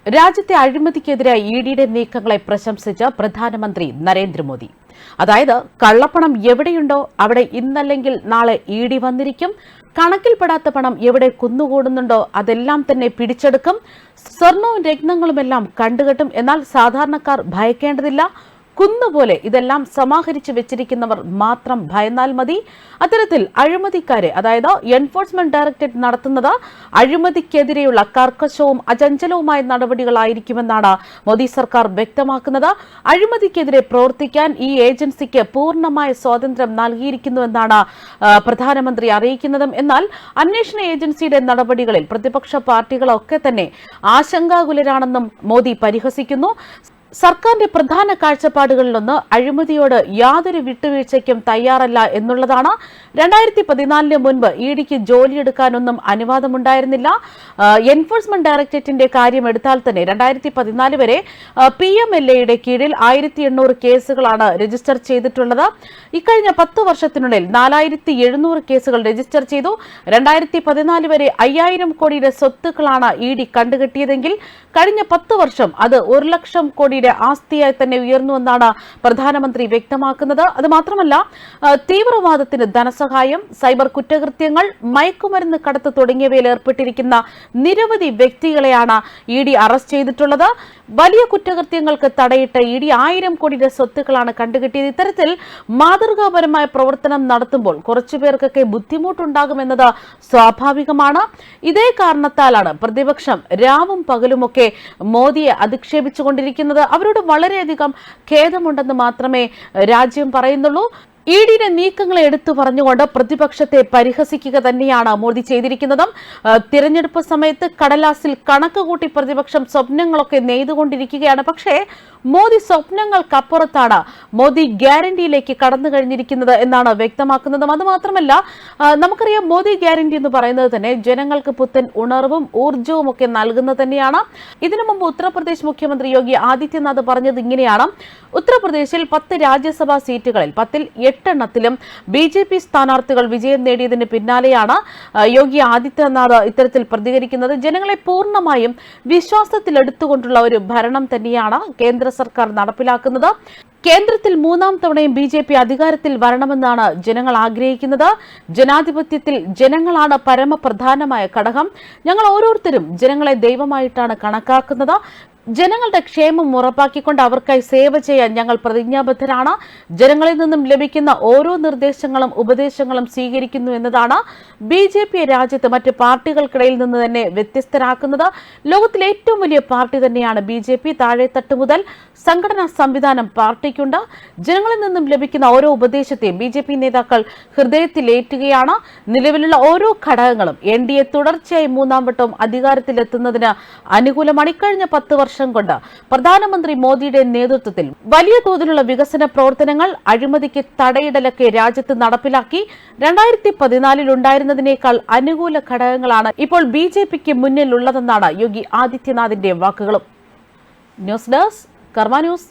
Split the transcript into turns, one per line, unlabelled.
രാജ്യത്തെ അഴിമതിക്കെതിരെ ഇഡിയുടെ നീക്കങ്ങളെ പ്രശംസിച്ച പ്രധാനമന്ത്രി നരേന്ദ്രമോദി. അതായത് കള്ളപ്പണം എവിടെയുണ്ടോ അവിടെ ഇന്നല്ലെങ്കിൽ നാളെ ഇഡി വന്നിരിക്കും. കണക്കിൽപ്പെടാത്ത പണം എവിടെ കുന്നുകൂടുന്നുണ്ടോ അതെല്ലാം തന്നെ പിടിച്ചെടുക്കും. സ്വർണവും രത്നങ്ങളുമെല്ലാം കണ്ടുകെട്ടും. എന്നാൽ സാധാരണക്കാർ ഭയക്കേണ്ടതില്ല. കുന്നുപോലെ ഇതെല്ലാം സമാഹരിച്ചു വെച്ചിരിക്കുന്നവർ മാത്രം ഭയന്നാൽ മതി. അത്തരത്തിൽ അഴിമതിക്കാരെ, അതായത് എൻഫോഴ്സ്മെന്റ് ഡയറക്ടറേറ്റ് നടത്തുന്നത് അഴിമതിക്കെതിരെയുള്ള കർക്കശവും അചഞ്ചലവുമായ നടപടികളായിരിക്കുമെന്നാണ് മോദി സർക്കാർ വ്യക്തമാക്കുന്നത്. അഴിമതിക്കെതിരെ പ്രവർത്തിക്കാൻ ഈ ഏജൻസിക്ക് പൂർണ്ണമായ സ്വാതന്ത്ര്യം നൽകിയിരിക്കുന്നുവെന്നാണ് പ്രധാനമന്ത്രി അറിയിക്കുന്നതും. എന്നാൽ അന്വേഷണ ഏജൻസിയുടെ നടപടികളിൽ പ്രതിപക്ഷ പാർട്ടികളൊക്കെ തന്നെ ആശങ്കാകുലരാണെന്നും മോദി പരിഹസിക്കുന്നു. സർക്കാരിന്റെ പ്രധാന കാഴ്ചപ്പാടുകളിലൊന്ന് അഴിമതിയോട് യാതൊരു വിട്ടുവീഴ്ചയ്ക്കും തയ്യാറല്ല എന്നുള്ളതാണ്. 2014 മുൻപ് ഇഡിക്ക് ജോലിയെടുക്കാനൊന്നും അനുവാദമുണ്ടായിരുന്നില്ല. എൻഫോഴ്സ്മെന്റ് ഡയറക്ടറേറ്റിന്റെ കാര്യം എടുത്താൽ തന്നെ 2014 വരെ PMLA-യുടെ കീഴിൽ 1800 കേസുകളാണ് രജിസ്റ്റർ ചെയ്തിട്ടുള്ളത്. ഇക്കഴിഞ്ഞ 10 വർഷത്തിനുള്ളിൽ 4700 കേസുകൾ രജിസ്റ്റർ ചെയ്തു. 2014 വരെ 5000 കോടിയുടെ സ്വത്തുക്കളാണ് ഇഡി കണ്ടുകെട്ടിയതെങ്കിൽ കഴിഞ്ഞ 10 വർഷം അത് 1 ലക്ഷം കോടിയുടെ ആസ്തിയായി തന്നെ ഉയർന്നുവെന്നാണ് പ്രധാനമന്ത്രി വ്യക്തമാക്കുന്നത്. അത് മാത്രമല്ല, തീവ്രവാദത്തിന് ധനസഹായം, സൈബർ കുറ്റകൃത്യങ്ങൾ, മയക്കുമരുന്ന് കടത്ത് തുടങ്ങിയവയിൽ ഏർപ്പെട്ടിരിക്കുന്ന നിരവധി വ്യക്തികളെയാണ് ഇഡി അറസ്റ്റ് ചെയ്തിട്ടുള്ളത്. വലിയ കുറ്റകൃത്യങ്ങൾക്ക് തടയിട്ട് ഇഡി 1000 കോടിയുടെ സ്വത്തുക്കളാണ് കണ്ടുകെട്ടിയത്. ഇത്തരത്തിൽ മാതൃകാപരമായ പ്രവർത്തനം നടത്തുമ്പോൾ കുറച്ചുപേർക്കൊക്കെ ബുദ്ധിമുട്ടുണ്ടാകുമെന്നത് സ്വാഭാവികമാണ്. ഇതേ കാരണത്താലാണ് പ്രതിപക്ഷം രാവും പകലുമൊക്കെ മോദിയെ അധിക്ഷേപിച്ചുകൊണ്ടിരിക്കുന്നത്. അവരോട് വളരെയധികം ഖേദമുണ്ടെന്ന് മാത്രമേ രാജ്യം പറയുന്നുള്ളൂ. ഇഡിയുടെ നീക്കങ്ങളെ എടുത്തു പറഞ്ഞുകൊണ്ട് പ്രതിപക്ഷത്തെ പരിഹസിക്കുക തന്നെയാണ് മോദി ചെയ്തിരിക്കുന്നതും. തിരഞ്ഞെടുപ്പ് സമയത്ത് കടലാസിൽ കണക്ക് കൂട്ടി പ്രതിപക്ഷം സ്വപ്നങ്ങളൊക്കെ നെയ്തുകൊണ്ടിരിക്കുകയാണ്. പക്ഷേ മോദി സ്വപ്നങ്ങൾക്കപ്പുറത്താണ് മോദി ഗ്യാരണ്ടിയിലേക്ക് കടന്നു കഴിഞ്ഞിരിക്കുന്നത് എന്നാണ് വ്യക്തമാക്കുന്നത്. അതുമാത്രമല്ല, നമുക്കറിയാം മോദി ഗ്യാരണ്ടി എന്ന് പറയുന്നത് തന്നെ ജനങ്ങൾക്ക് പുത്തൻ ഉണർവും ഊർജവും ഒക്കെ നൽകുന്നത് തന്നെയാണ്. ഇതിനു മുമ്പ് ഉത്തർപ്രദേശ് മുഖ്യമന്ത്രി യോഗി ആദിത്യനാഥ് പറഞ്ഞത് ഇങ്ങനെയാണ്: ഉത്തർപ്രദേശിൽ 10 രാജ്യസഭാ സീറ്റുകളിൽ 10ൽ 8 BJP സ്ഥാനാർത്ഥികൾ വിജയം നേടിയതിന് പിന്നാലെയാണ് യോഗി ആദിത്യനാഥ് ഇത്തരത്തിൽ പ്രതികരിക്കുന്നത്. ജനങ്ങളെ പൂർണ്ണമായും വിശ്വാസത്തിലെടുത്തുകൊണ്ടുള്ള ഒരു ഭരണം തന്നെയാണ് കേന്ദ്ര സർക്കാർ നടപ്പിലാക്കുന്നത്. കേന്ദ്രത്തിൽ 3ാം തവണയും BJP അധികാരത്തിൽ വരണമെന്നാണ് ജനങ്ങൾ ആഗ്രഹിക്കുന്നത്. ജനാധിപത്യത്തിൽ ജനങ്ങളാണ് പരമപ്രധാനമായ ഘടകം. ഞങ്ങൾ ഓരോരുത്തരും ജനങ്ങളെ ദൈവമായിട്ടാണ് കണക്കാക്കുന്നത്. ജനങ്ങളുടെ ക്ഷേമം ഉറപ്പാക്കിക്കൊണ്ട് അവർക്കായി സേവ ചെയ്യാൻ ഞങ്ങൾ പ്രതിജ്ഞാബദ്ധരാണ്. ജനങ്ങളിൽ നിന്നും ലഭിക്കുന്ന ഓരോ നിർദ്ദേശങ്ങളും ഉപദേശങ്ങളും സ്വീകരിക്കുന്നു എന്നതാണ് BJP രാജ്യത്ത് മറ്റ് പാർട്ടികൾക്കിടയിൽ നിന്ന് തന്നെ വ്യത്യസ്തരാക്കുന്നത്. ലോകത്തിലെ ഏറ്റവും വലിയ പാർട്ടി തന്നെയാണ് BJP. താഴെത്തട്ട് മുതൽ സംഘടനാ സംവിധാനം പാർട്ടിക്കുണ്ട്. ജനങ്ങളിൽ നിന്നും ലഭിക്കുന്ന ഓരോ ഉപദേശത്തെയും BJP നേതാക്കൾ ഹൃദയത്തിലേറ്റുകയാണ്. നിലവിലുള്ള ഓരോ ഘടകങ്ങളും NDA തുടർച്ചയായി 3ാം വട്ടവും അധികാരത്തിലെത്തുന്നതിന് അനുകൂലമാണ്. ഇക്കഴിഞ്ഞ 10 വർഷം കൊണ്ട് പ്രധാനമന്ത്രി മോദിയുടെ നേതൃത്വത്തിൽ വലിയ തോതിലുള്ള വികസന പ്രവർത്തനങ്ങൾ, അഴിമതിക്ക് തടയിടലൊക്കെ രാജ്യത്ത് നടപ്പിലാക്കി. 2014 ഉണ്ടായിരുന്നതിനേക്കാൾ അനുകൂല ഘടകങ്ങളാണ് ഇപ്പോൾ BJPക്ക് മുന്നിലുള്ളതെന്നാണ് യോഗി ആദിത്യനാഥിന്റെ വാക്കുകളും. ന്യൂസ് ഡെസ്ക് കർമ്മ ന്യൂസ്.